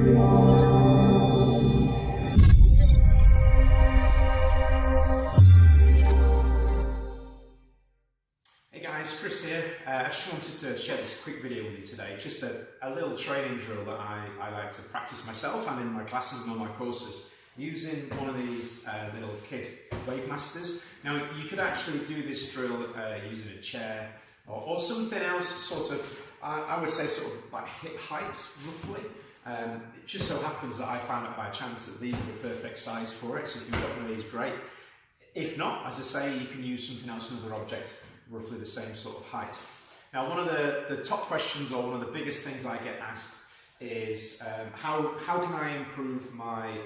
Hey guys, Chris here. I just wanted to share this quick video with you today. Just a little training drill that I like to practice myself and in my classes and on my courses using one of these little kid Wavemasters. Now you could actually do this drill using a chair or something else, sort of, I would say sort of like hip height roughly. It just so happens that I found out by chance that these are the perfect size for it, so if you've got one of these, great. If not, as I say, you can use something else, another object, roughly the same sort of height. Now, one of the top questions, or one of the biggest things I get asked is how can I improve my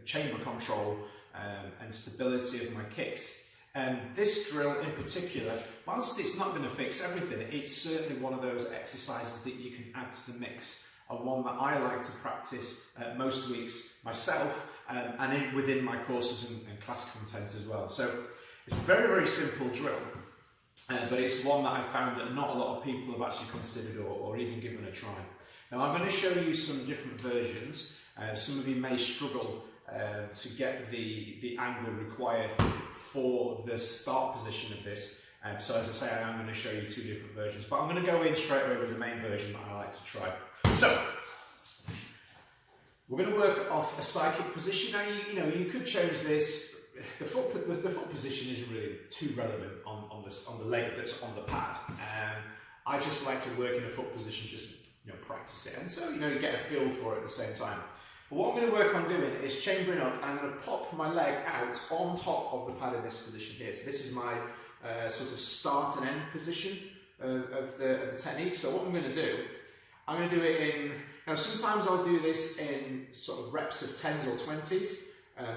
chamber control and stability of my kicks? And this drill in particular, whilst it's not going to fix everything, it's certainly one of those exercises that you can add to the mix, and one that I like to practice most weeks myself and within my courses and class content as well. So it's a very, very simple drill. But it's one that I found that not a lot of people have actually considered or even given a try. Now I'm going to show you some different versions. Some of you may struggle to get the angle required for the start position of this. So as I say, I am going to show you two different versions, but I'm going to go in straight away with the main version that I like to try. So we're going to work off a psychic position. Now you could change this. The foot position isn't really too relevant on the leg that's on the pad. I just like to work in a foot position just to practice it, and so you get a feel for it at the same time. But what I'm going to work on doing is chambering up, and I'm going to pop my leg out on top of the pad in this position here. So this is my sort of start and end position of the technique. So what I'm going to do, I'm going to do it in. Now sometimes I'll do this in sort of reps of 10s or 20s.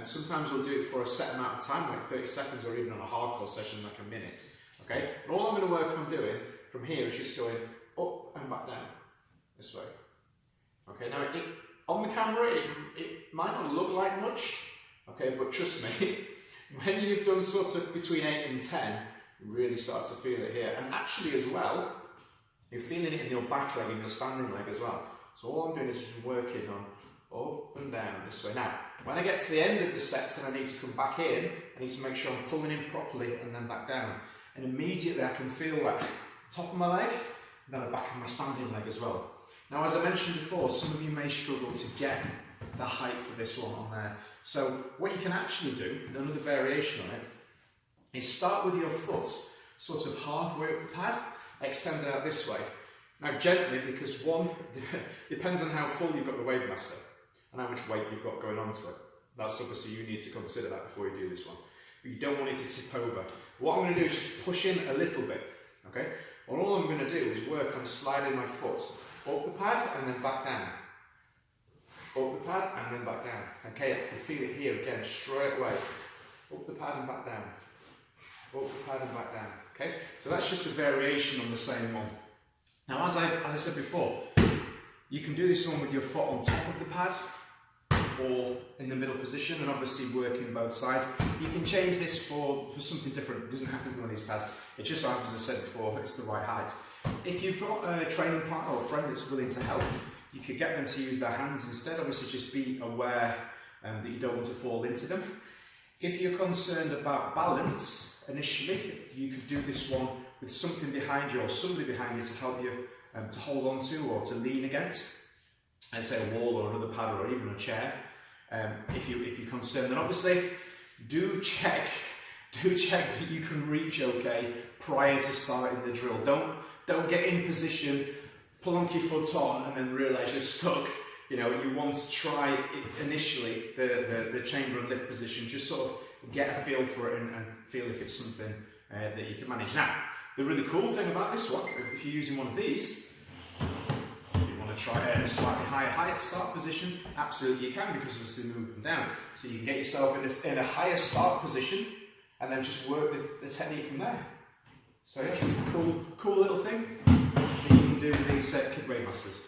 Sometimes we'll do it for a set amount of time, like 30 seconds, or even on a hardcore session, like a minute. Okay, and all I'm going to work on doing from here is just going up and back down this way. Okay, now on the camera it might not look like much, okay, but trust me, when you've done sort of between 8 and 10, you really start to feel it here. And actually as well, you're feeling it in your back leg and your standing leg as well. So all I'm doing is just working on up and down this way. Now, when I get to the end of the sets and I need to come back in, I need to make sure I'm pulling in properly and then back down. And immediately I can feel that top of my leg and then the back of my standing leg as well. Now, as I mentioned before, some of you may struggle to get the height for this one on there. So what you can actually do, another variation on it, is start with your foot sort of halfway up the pad, extend it out this way. Now gently, because one, depends on how full you've got the Wavemaster and how much weight you've got going onto it. That's obviously, you need to consider that before you do this one. But you don't want it to tip over. What I'm going to do is just push in a little bit, okay? And all I'm going to do is work on sliding my foot up the pad and then back down. Up the pad and then back down. Okay, I can feel it here again, straight away. Up the pad and back down. Up the pad and back down, okay? So that's just a variation on the same one. Now, as I said before, you can do this one with your foot on top of the pad or in the middle position, and obviously working both sides. You can change this for something different. It doesn't have to be one of these pads. It just so happens, as I said before, it's the right height. If you've got a training partner or a friend that's willing to help, you could get them to use their hands instead. Obviously, just be aware that you don't want to fall into them. If you're concerned about balance, initially, you could do this one with something behind you or somebody behind you to help you to hold on to or to lean against, let's say a wall or another pad or even a chair. If you're concerned, then obviously do check that you can reach okay prior to starting the drill. Don't get in position, plonk your foot on, and then realise you're stuck. You want to try initially the chamber and lift position, just sort of get a feel for it and feel if it's something that you can manage. Now, the really cool thing about this one, if you're using one of these, you want to try it at a slightly higher height start position, absolutely you can, because obviously move them down. So you can get yourself in a higher start position and then just work the technique from there. So yeah, cool little thing that you can do with these Kid Wavemasters.